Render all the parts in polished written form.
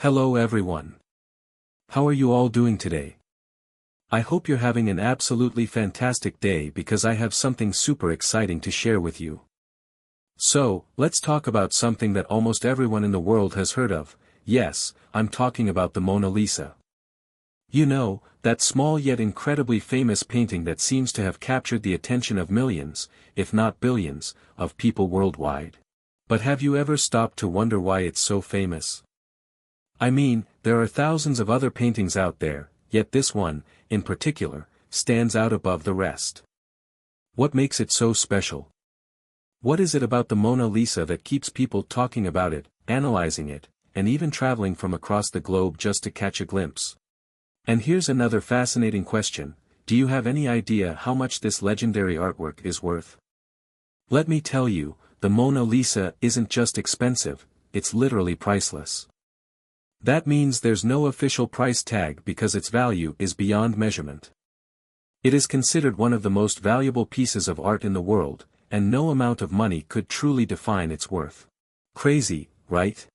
Hello everyone. How are you all doing today? I hope you're having an absolutely fantastic day because I have something super exciting to share with you. So, let's talk about something that almost everyone in the world has heard of. Yes, I'm talking about the Mona Lisa. You know, that small yet incredibly famous painting that seems to have captured the attention of millions, if not billions, of people worldwide. But have you ever stopped to wonder why it's so famous? I mean, there are thousands of other paintings out there, yet this one, in particular, stands out above the rest. What makes it so special? What is it about the Mona Lisa that keeps people talking about it, analyzing it, and even traveling from across the globe just to catch a glimpse? And here's another fascinating question: do you have any idea how much this legendary artwork is worth? Let me tell you, the Mona Lisa isn't just expensive, it's literally priceless. That means there's no official price tag because its value is beyond measurement. It is considered one of the most valuable pieces of art in the world, and no amount of money could truly define its worth. Crazy, right?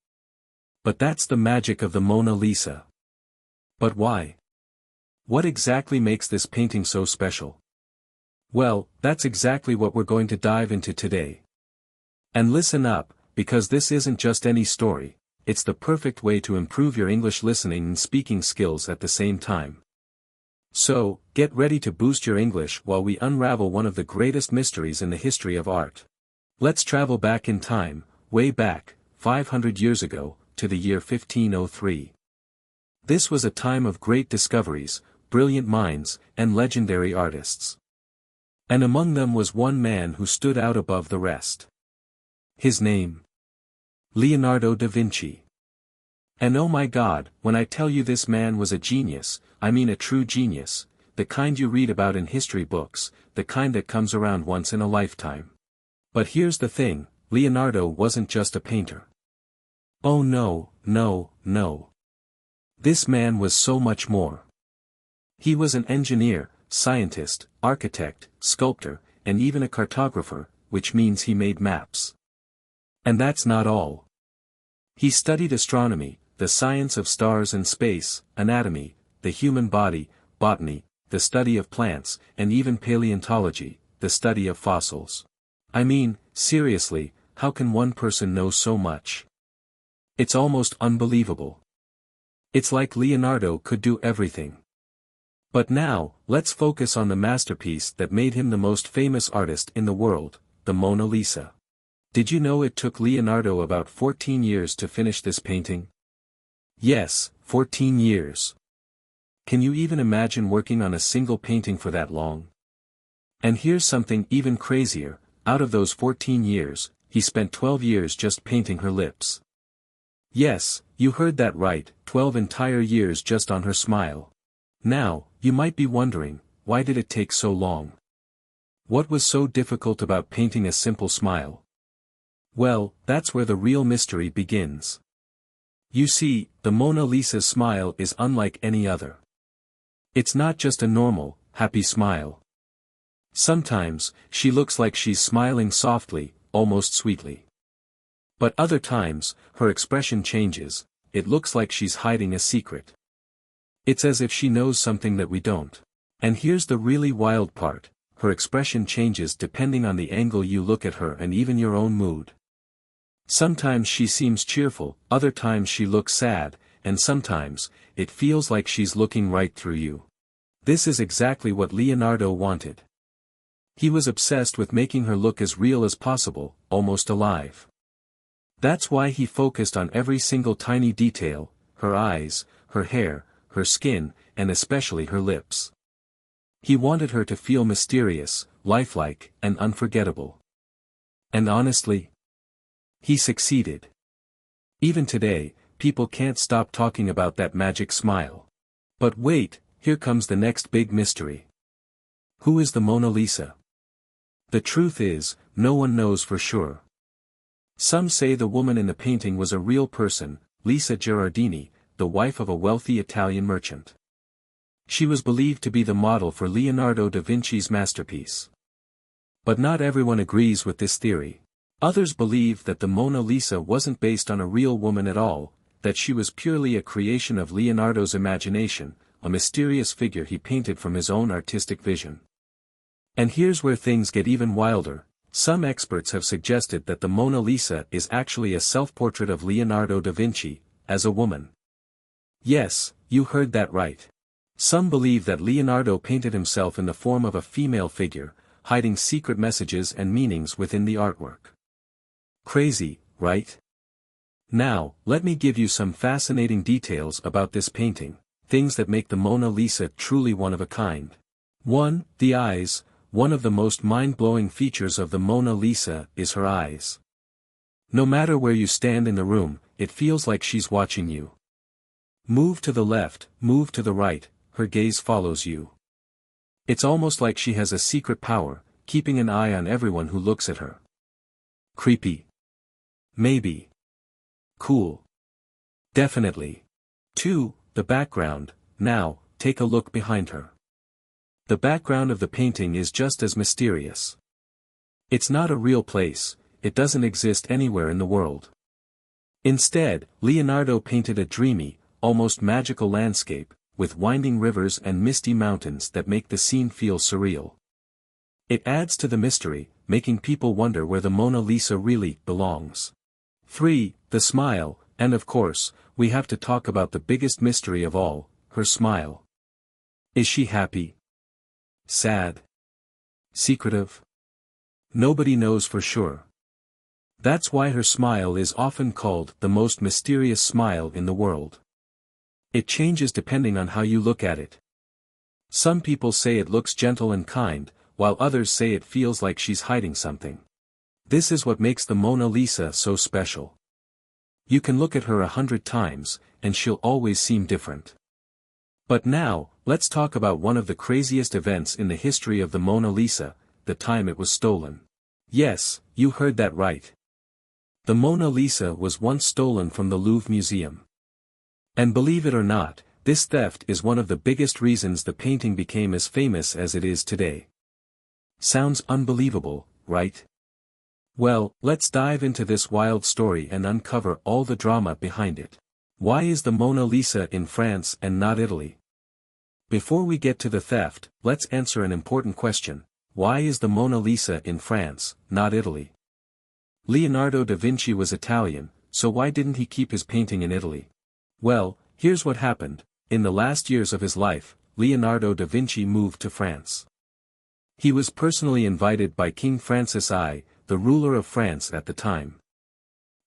But that's the magic of the Mona Lisa. But why? What exactly makes this painting so special? Well, that's exactly what we're going to dive into today. And listen up, because this isn't just any story. It's the perfect way to improve your English listening and speaking skills at the same time. So, get ready to boost your English while we unravel one of the greatest mysteries in the history of art. Let's travel back in time, way back, 500 years ago, to the year 1503. This was a time of great discoveries, brilliant minds, and legendary artists. And among them was one man who stood out above the rest. His name: Leonardo da Vinci. And oh my God, when I tell you this man was a genius, I mean a true genius, the kind you read about in history books, the kind that comes around once in a lifetime. But here's the thing, Leonardo wasn't just a painter. Oh no, no, no. This man was so much more. He was an engineer, scientist, architect, sculptor, and even a cartographer, which means he made maps. And that's not all. He studied astronomy, the science of stars and space, anatomy, the human body, botany, the study of plants, and even paleontology, the study of fossils. I mean, seriously, how can one person know so much? It's almost unbelievable. It's like Leonardo could do everything. But now, let's focus on the masterpiece that made him the most famous artist in the world, the Mona Lisa. Did you know it took Leonardo about 14 years to finish this painting? Yes, 14 years. Can you even imagine working on a single painting for that long? And here's something even crazier: out of those 14 years, he spent 12 years just painting her lips. Yes, you heard that right, 12 entire years just on her smile. Now, you might be wondering, why did it take so long? What was so difficult about painting a simple smile? Well, that's where the real mystery begins. You see, the Mona Lisa's smile is unlike any other. It's not just a normal, happy smile. Sometimes, she looks like she's smiling softly, almost sweetly. But other times, her expression changes, it looks like she's hiding a secret. It's as if she knows something that we don't. And here's the really wild part: her expression changes depending on the angle you look at her and even your own mood. Sometimes she seems cheerful, other times she looks sad, and sometimes, it feels like she's looking right through you. This is exactly what Leonardo wanted. He was obsessed with making her look as real as possible, almost alive. That's why he focused on every single tiny detail: her eyes, her hair, her skin, and especially her lips. He wanted her to feel mysterious, lifelike, and unforgettable. And honestly, he succeeded. Even today, people can't stop talking about that magic smile. But wait, here comes the next big mystery. Who is the Mona Lisa? The truth is, no one knows for sure. Some say the woman in the painting was a real person, Lisa Gherardini, the wife of a wealthy Italian merchant. She was believed to be the model for Leonardo da Vinci's masterpiece. But not everyone agrees with this theory. Others believe that the Mona Lisa wasn't based on a real woman at all, that she was purely a creation of Leonardo's imagination, a mysterious figure he painted from his own artistic vision. And here's where things get even wilder. Some experts have suggested that the Mona Lisa is actually a self-portrait of Leonardo da Vinci, as a woman. Yes, you heard that right. Some believe that Leonardo painted himself in the form of a female figure, hiding secret messages and meanings within the artwork. Crazy, right? Now, let me give you some fascinating details about this painting, things that make the Mona Lisa truly one of a kind. 1. The eyes. One of the most mind-blowing features of the Mona Lisa is her eyes. No matter where you stand in the room, it feels like she's watching you. Move to the left, move to the right, her gaze follows you. It's almost like she has a secret power, keeping an eye on everyone who looks at her. Creepy? Maybe. Cool? Definitely. 2. The background. Now, take a look behind her. The background of the painting is just as mysterious. It's not a real place, it doesn't exist anywhere in the world. Instead, Leonardo painted a dreamy, almost magical landscape, with winding rivers and misty mountains that make the scene feel surreal. It adds to the mystery, making people wonder where the Mona Lisa really belongs. 3. The smile, and of course, we have to talk about the biggest mystery of all, her smile. Is she happy? Sad? Secretive? Nobody knows for sure. That's why her smile is often called the most mysterious smile in the world. It changes depending on how you look at it. Some people say it looks gentle and kind, while others say it feels like she's hiding something. This is what makes the Mona Lisa so special. You can look at her 100 times, and she'll always seem different. But now, let's talk about one of the craziest events in the history of the Mona Lisa, the time it was stolen. Yes, you heard that right. The Mona Lisa was once stolen from the Louvre Museum. And believe it or not, this theft is one of the biggest reasons the painting became as famous as it is today. Sounds unbelievable, right? Well, let's dive into this wild story and uncover all the drama behind it. Why is the Mona Lisa in France and not Italy? Before we get to the theft, let's answer an important question. Why is the Mona Lisa in France, not Italy? Leonardo da Vinci was Italian, so why didn't he keep his painting in Italy? Well, here's what happened. In the last years of his life, Leonardo da Vinci moved to France. He was personally invited by King Francis I, the ruler of France at the time.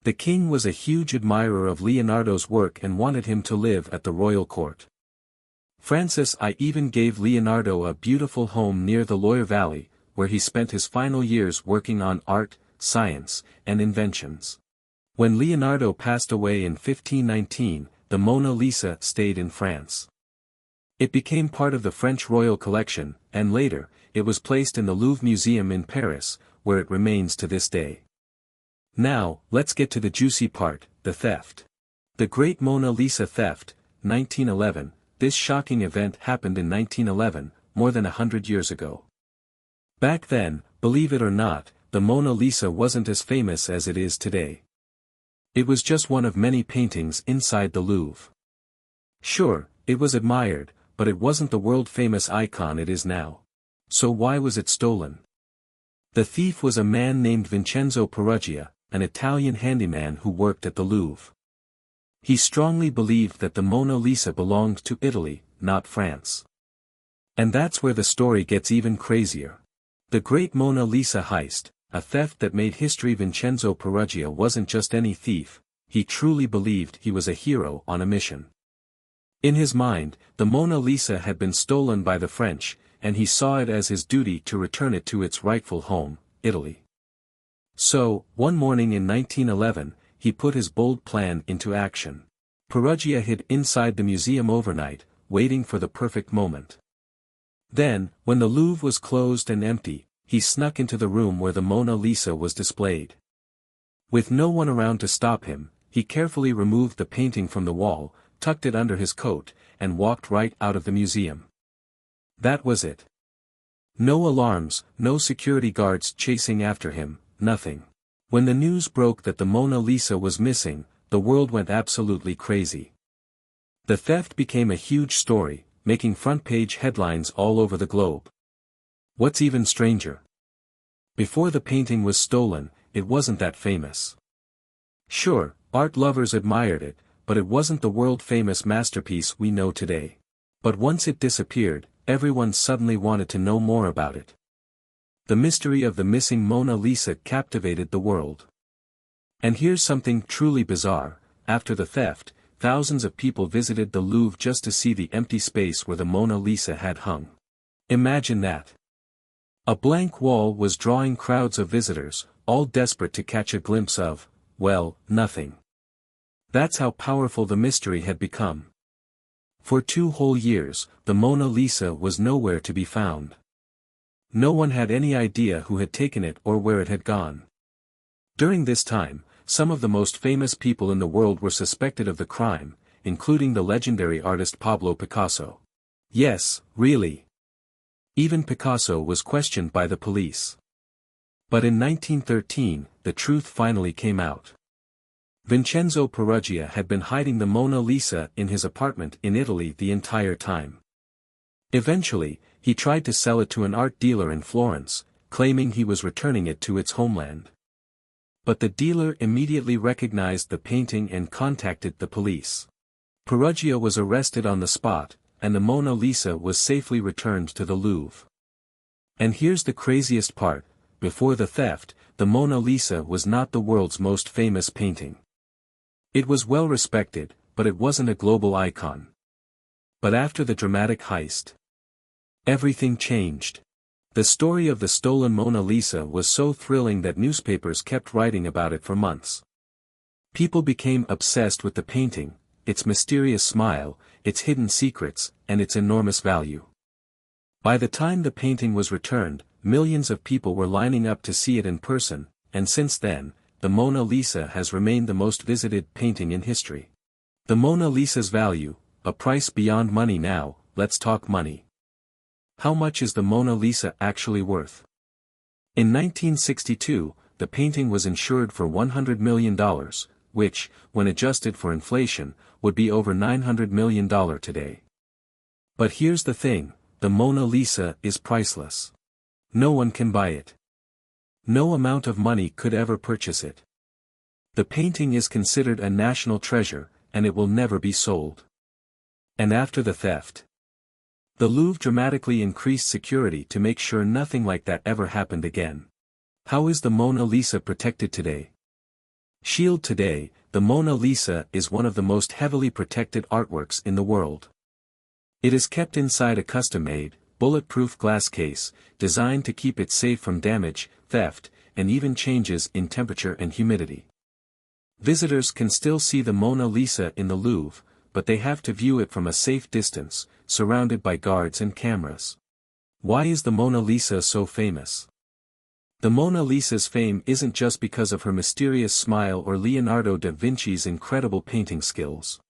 The king was a huge admirer of Leonardo's work and wanted him to live at the royal court. Francis I even gave Leonardo a beautiful home near the Loire Valley, where he spent his final years working on art, science, and inventions. When Leonardo passed away in 1519, the Mona Lisa stayed in France. It became part of the French royal collection, and later, it was placed in the Louvre Museum in Paris, where it remains to this day. Now, let's get to the juicy part, the theft. The Great Mona Lisa Theft, 1911. This shocking event happened in 1911, more than 100 years ago. Back then, believe it or not, the Mona Lisa wasn't as famous as it is today. It was just one of many paintings inside the Louvre. Sure, it was admired, but it wasn't the world-famous icon it is now. So why was it stolen? The thief was a man named Vincenzo Peruggia, an Italian handyman who worked at the Louvre. He strongly believed that the Mona Lisa belonged to Italy, not France. And that's where the story gets even crazier. The Great Mona Lisa Heist, a theft that made history. Vincenzo Peruggia wasn't just any thief, he truly believed he was a hero on a mission. In his mind, the Mona Lisa had been stolen by the French, and he saw it as his duty to return it to its rightful home, Italy. So, one morning in 1911, he put his bold plan into action. Peruggia hid inside the museum overnight, waiting for the perfect moment. Then, when the Louvre was closed and empty, he snuck into the room where the Mona Lisa was displayed. With no one around to stop him, he carefully removed the painting from the wall, tucked it under his coat, and walked right out of the museum. That was it. No alarms, no security guards chasing after him, nothing. When the news broke that the Mona Lisa was missing, the world went absolutely crazy. The theft became a huge story, making front-page headlines all over the globe. What's even stranger? Before the painting was stolen, it wasn't that famous. Sure, art lovers admired it, but it wasn't the world-famous masterpiece we know today. But once it disappeared, everyone suddenly wanted to know more about it. The mystery of the missing Mona Lisa captivated the world. And here's something truly bizarre: after the theft, thousands of people visited the Louvre just to see the empty space where the Mona Lisa had hung. Imagine that. A blank wall was drawing crowds of visitors, all desperate to catch a glimpse of, well, nothing. That's how powerful the mystery had become. For 2 whole years, the Mona Lisa was nowhere to be found. No one had any idea who had taken it or where it had gone. During this time, some of the most famous people in the world were suspected of the crime, including the legendary artist Pablo Picasso. Yes, really. Even Picasso was questioned by the police. But in 1913, the truth finally came out. Vincenzo Peruggia had been hiding the Mona Lisa in his apartment in Italy the entire time. Eventually, he tried to sell it to an art dealer in Florence, claiming he was returning it to its homeland. But the dealer immediately recognized the painting and contacted the police. Peruggia was arrested on the spot, and the Mona Lisa was safely returned to the Louvre. And here's the craziest part: before the theft, the Mona Lisa was not the world's most famous painting. It was well respected, but it wasn't a global icon. But after the dramatic heist, everything changed. The story of the stolen Mona Lisa was so thrilling that newspapers kept writing about it for months. People became obsessed with the painting, its mysterious smile, its hidden secrets, and its enormous value. By the time the painting was returned, millions of people were lining up to see it in person, and since then, the Mona Lisa has remained the most visited painting in history. The Mona Lisa's value, a price beyond money. Now, let's talk money. How much is the Mona Lisa actually worth? In 1962, the painting was insured for $100 million, which, when adjusted for inflation, would be over $900 million today. But here's the thing: the Mona Lisa is priceless. No one can buy it. No amount of money could ever purchase it. The painting is considered a national treasure, and it will never be sold. And after the theft, the Louvre dramatically increased security to make sure nothing like that ever happened again. How is the Mona Lisa protected today? Shield today, the Mona Lisa is one of the most heavily protected artworks in the world. It is kept inside a custom-made, bulletproof glass case, designed to keep it safe from damage, theft, and even changes in temperature and humidity. Visitors can still see the Mona Lisa in the Louvre, but they have to view it from a safe distance, surrounded by guards and cameras. Why is the Mona Lisa so famous? The Mona Lisa's fame isn't just because of her mysterious smile or Leonardo da Vinci's incredible painting skills.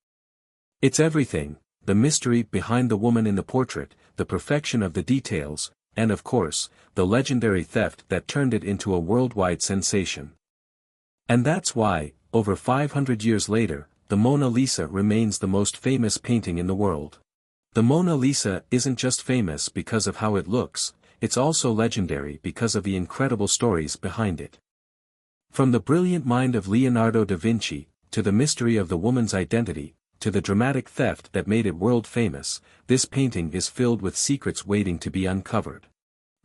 It's everything: the mystery behind the woman in the portrait, the perfection of the details, and of course, the legendary theft that turned it into a worldwide sensation. And that's why, over 500 years later, the Mona Lisa remains the most famous painting in the world. The Mona Lisa isn't just famous because of how it looks, it's also legendary because of the incredible stories behind it. From the brilliant mind of Leonardo da Vinci, to the mystery of the woman's identity, to the dramatic theft that made it world famous, this painting is filled with secrets waiting to be uncovered.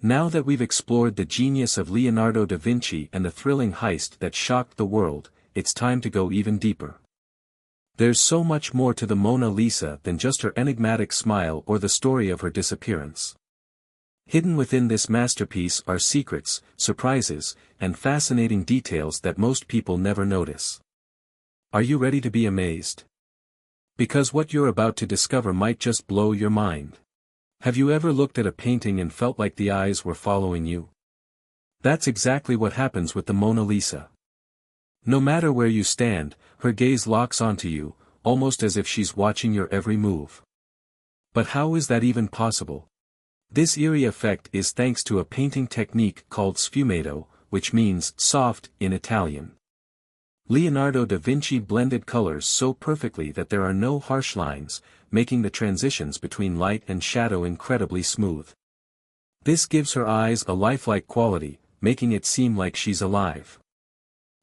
Now that we've explored the genius of Leonardo da Vinci and the thrilling heist that shocked the world, it's time to go even deeper. There's so much more to the Mona Lisa than just her enigmatic smile or the story of her disappearance. Hidden within this masterpiece are secrets, surprises, and fascinating details that most people never notice. Are you ready to be amazed? Because what you're about to discover might just blow your mind. Have you ever looked at a painting and felt like the eyes were following you? That's exactly what happens with the Mona Lisa. No matter where you stand, her gaze locks onto you, almost as if she's watching your every move. But how is that even possible? This eerie effect is thanks to a painting technique called sfumato, which means soft in Italian. Leonardo da Vinci blended colors so perfectly that there are no harsh lines, making the transitions between light and shadow incredibly smooth. This gives her eyes a lifelike quality, making it seem like she's alive.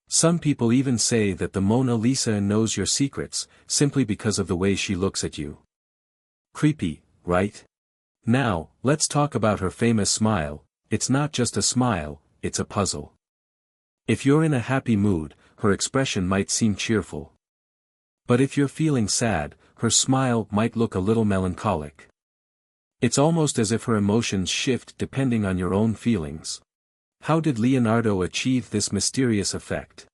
Some people even say that the Mona Lisa knows your secrets, simply because of the way she looks at you. Creepy, right? Now, let's talk about her famous smile. It's not just a smile, it's a puzzle. If you're in a happy mood, her expression might seem cheerful. But if you're feeling sad, her smile might look a little melancholic. It's almost as if her emotions shift depending on your own feelings. How did Leonardo achieve this mysterious effect?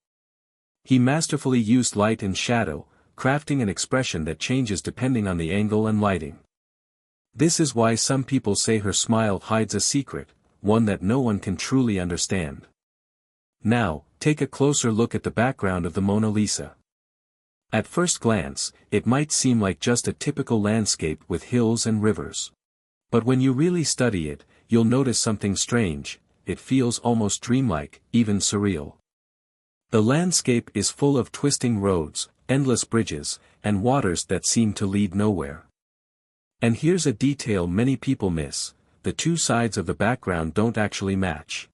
He masterfully used light and shadow, crafting an expression that changes depending on the angle and lighting. This is why some people say her smile hides a secret, one that no one can truly understand. Now, take a closer look at the background of the Mona Lisa. At first glance, it might seem like just a typical landscape with hills and rivers. But when you really study it, you'll notice something strange. It feels almost dreamlike, even surreal. The landscape is full of twisting roads, endless bridges, and waters that seem to lead nowhere. And here's a detail many people miss: the two sides of the background don't actually match.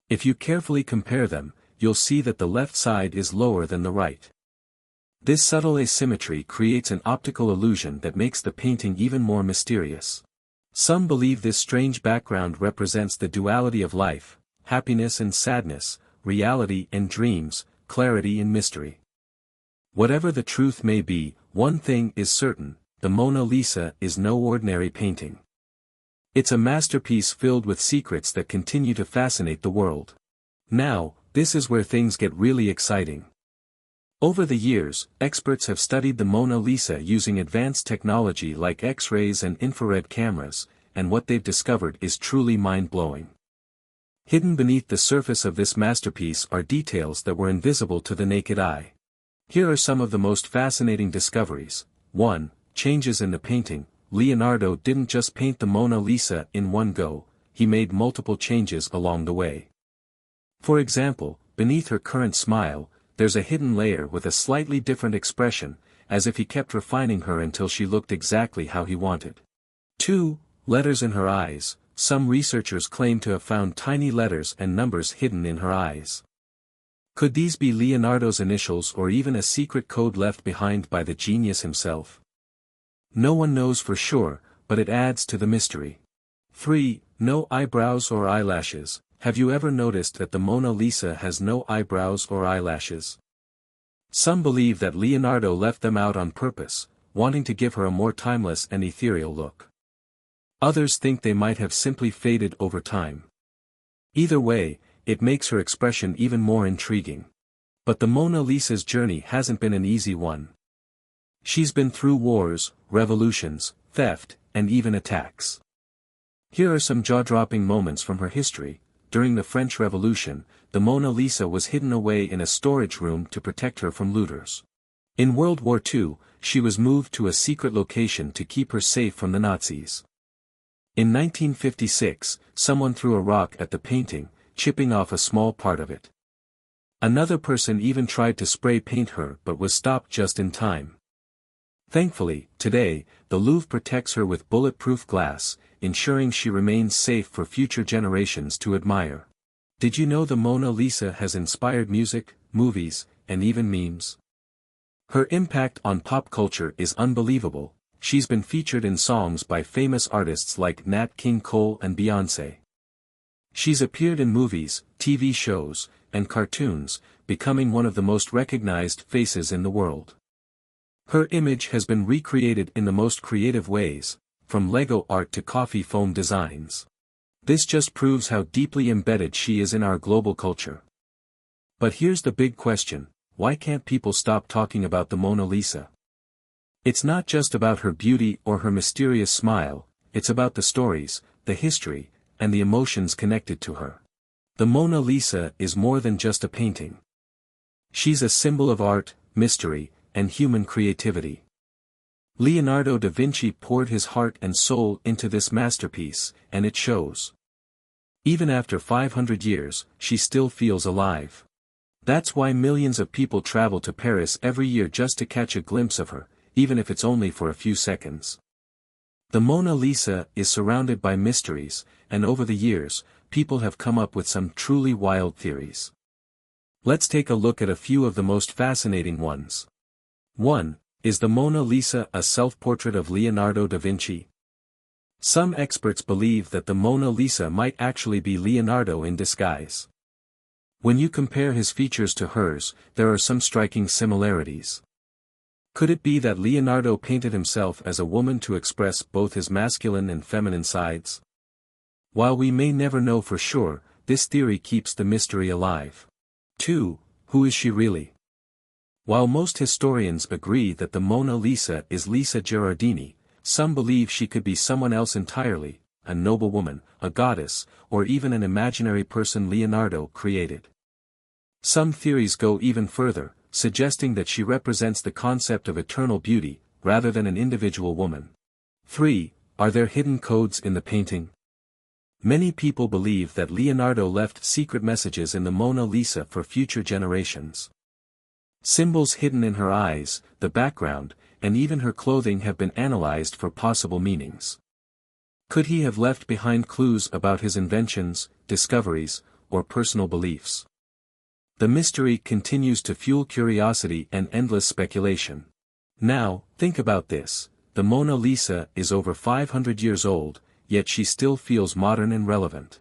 If you carefully compare them, you'll see that the left side is lower than the right. This subtle asymmetry creates an optical illusion that makes the painting even more mysterious. Some believe this strange background represents the duality of life: happiness and sadness, reality and dreams, clarity and mystery. Whatever the truth may be, one thing is certain: the Mona Lisa is no ordinary painting. It's a masterpiece filled with secrets that continue to fascinate the world. Now, this is where things get really exciting. Over the years, experts have studied the Mona Lisa using advanced technology like X-rays and infrared cameras, and what they've discovered is truly mind-blowing. Hidden beneath the surface of this masterpiece are details that were invisible to the naked eye. Here are some of the most fascinating discoveries. 1. Changes in the painting. Leonardo didn't just paint the Mona Lisa in one go, he made multiple changes along the way. For example, beneath her current smile, there's a hidden layer with a slightly different expression, as if he kept refining her until she looked exactly how he wanted. 2. Letters in her eyes. Some researchers claim to have found tiny letters and numbers hidden in her eyes. Could these be Leonardo's initials or even a secret code left behind by the genius himself? No one knows for sure, but it adds to the mystery. 3. No eyebrows or eyelashes. Have you ever noticed that the Mona Lisa has no eyebrows or eyelashes? Some believe that Leonardo left them out on purpose, wanting to give her a more timeless and ethereal look. Others think they might have simply faded over time. Either way, it makes her expression even more intriguing. But the Mona Lisa's journey hasn't been an easy one. She's been through wars, revolutions, theft, and even attacks. Here are some jaw-dropping moments from her history. During the French Revolution, the Mona Lisa was hidden away in a storage room to protect her from looters. In World War II, she was moved to a secret location to keep her safe from the Nazis. In 1956, someone threw a rock at the painting, chipping off a small part of it. Another person even tried to spray paint her but was stopped just in time. Thankfully, today, the Louvre protects her with bulletproof glass, ensuring she remains safe for future generations to admire. Did you know the Mona Lisa has inspired music, movies, and even memes? Her impact on pop culture is unbelievable. She's been featured in songs by famous artists like Nat King Cole and Beyoncé. She's appeared in movies, TV shows, and cartoons, becoming one of the most recognized faces in the world. Her image has been recreated in the most creative ways, from Lego art to coffee foam designs. This just proves how deeply embedded she is in our global culture. But here's the big question: why can't people stop talking about the Mona Lisa? It's not just about her beauty or her mysterious smile, it's about the stories, the history, and the emotions connected to her. The Mona Lisa is more than just a painting. She's a symbol of art, mystery, and human creativity. Leonardo da Vinci poured his heart and soul into this masterpiece, and it shows. Even after 500 years, she still feels alive. That's why millions of people travel to Paris every year just to catch a glimpse of her, even if it's only for a few seconds. The Mona Lisa is surrounded by mysteries, and over the years, people have come up with some truly wild theories. Let's take a look at a few of the most fascinating ones. 1. Is the Mona Lisa a self-portrait of Leonardo da Vinci? Some experts believe that the Mona Lisa might actually be Leonardo in disguise. When you compare his features to hers, there are some striking similarities. Could it be that Leonardo painted himself as a woman to express both his masculine and feminine sides? While we may never know for sure, this theory keeps the mystery alive. 2. Who is she really? While most historians agree that the Mona Lisa is Lisa Gherardini, some believe she could be someone else entirely, a noblewoman, a goddess, or even an imaginary person Leonardo created. Some theories go even further, suggesting that she represents the concept of eternal beauty, rather than an individual woman. 3. Are there hidden codes in the painting? Many people believe that Leonardo left secret messages in the Mona Lisa for future generations. Symbols hidden in her eyes, the background, and even her clothing have been analyzed for possible meanings. Could he have left behind clues about his inventions, discoveries, or personal beliefs? The mystery continues to fuel curiosity and endless speculation. Now, think about this: the Mona Lisa is over 500 years old, yet she still feels modern and relevant.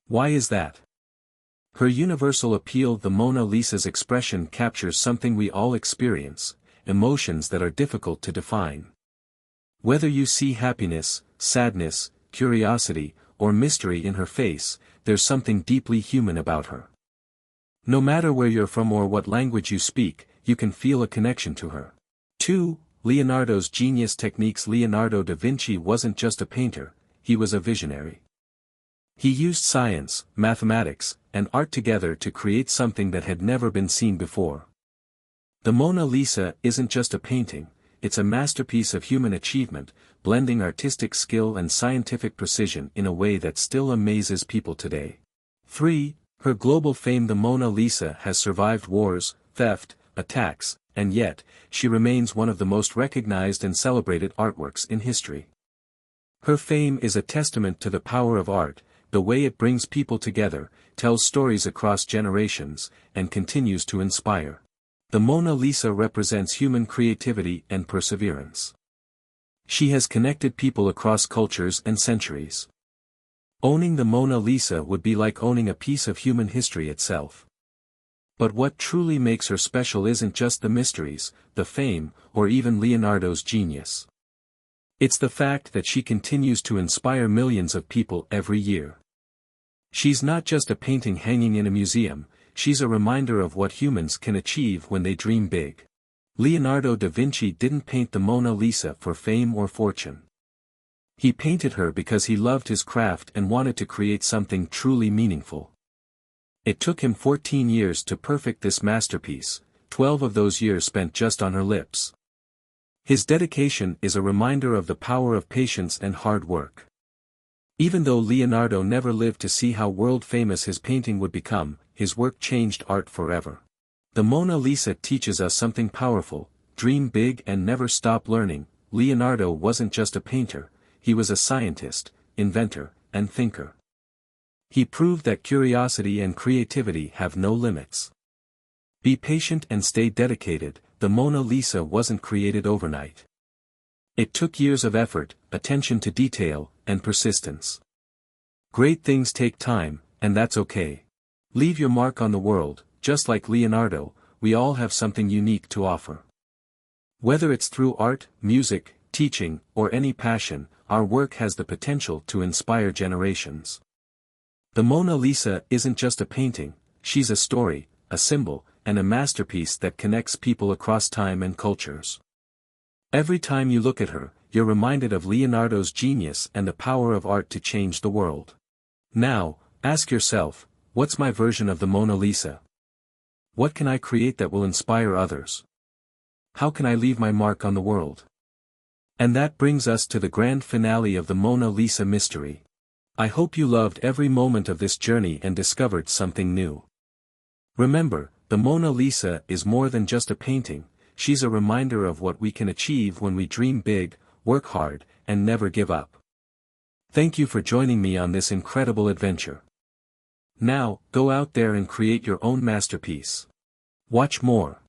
Why is that? Her universal appeal. The Mona Lisa's expression captures something we all experience, emotions that are difficult to define. Whether you see happiness, sadness, curiosity, or mystery in her face, there's something deeply human about her. No matter where you're from or what language you speak, you can feel a connection to her. 2. Leonardo's genius techniques. Leonardo da Vinci wasn't just a painter, he was a visionary. He used science, mathematics, and art together to create something that had never been seen before. The Mona Lisa isn't just a painting, it's a masterpiece of human achievement, blending artistic skill and scientific precision in a way that still amazes people today. 3. Her global fame. The Mona Lisa has survived wars, theft, attacks, and yet, she remains one of the most recognized and celebrated artworks in history. Her fame is a testament to the power of art, the way it brings people together, tells stories across generations, and continues to inspire. The Mona Lisa represents human creativity and perseverance. She has connected people across cultures and centuries. Owning the Mona Lisa would be like owning a piece of human history itself. But what truly makes her special isn't just the mysteries, the fame, or even Leonardo's genius. It's the fact that she continues to inspire millions of people every year. She's not just a painting hanging in a museum, she's a reminder of what humans can achieve when they dream big. Leonardo da Vinci didn't paint the Mona Lisa for fame or fortune. He painted her because he loved his craft and wanted to create something truly meaningful. It took him 14 years to perfect this masterpiece, 12 of those years spent just on her lips. His dedication is a reminder of the power of patience and hard work. Even though Leonardo never lived to see how world-famous his painting would become, his work changed art forever. The Mona Lisa teaches us something powerful: dream big and never stop learning. Leonardo wasn't just a painter, he was a scientist, inventor, and thinker. He proved that curiosity and creativity have no limits. Be patient and stay dedicated. The Mona Lisa wasn't created overnight. It took years of effort, attention to detail, and persistence. Great things take time, and that's okay. Leave your mark on the world. Just like Leonardo, we all have something unique to offer. Whether it's through art, music, teaching, or any passion, our work has the potential to inspire generations. The Mona Lisa isn't just a painting, she's a story, a symbol, and a masterpiece that connects people across time and cultures. Every time you look at her, you're reminded of Leonardo's genius and the power of art to change the world. Now, ask yourself, what's my version of the Mona Lisa? What can I create that will inspire others? How can I leave my mark on the world? And that brings us to the grand finale of the Mona Lisa mystery. I hope you loved every moment of this journey and discovered something new. Remember, the Mona Lisa is more than just a painting, she's a reminder of what we can achieve when we dream big, work hard, and never give up. Thank you for joining me on this incredible adventure. Now, go out there and create your own masterpiece. Watch more.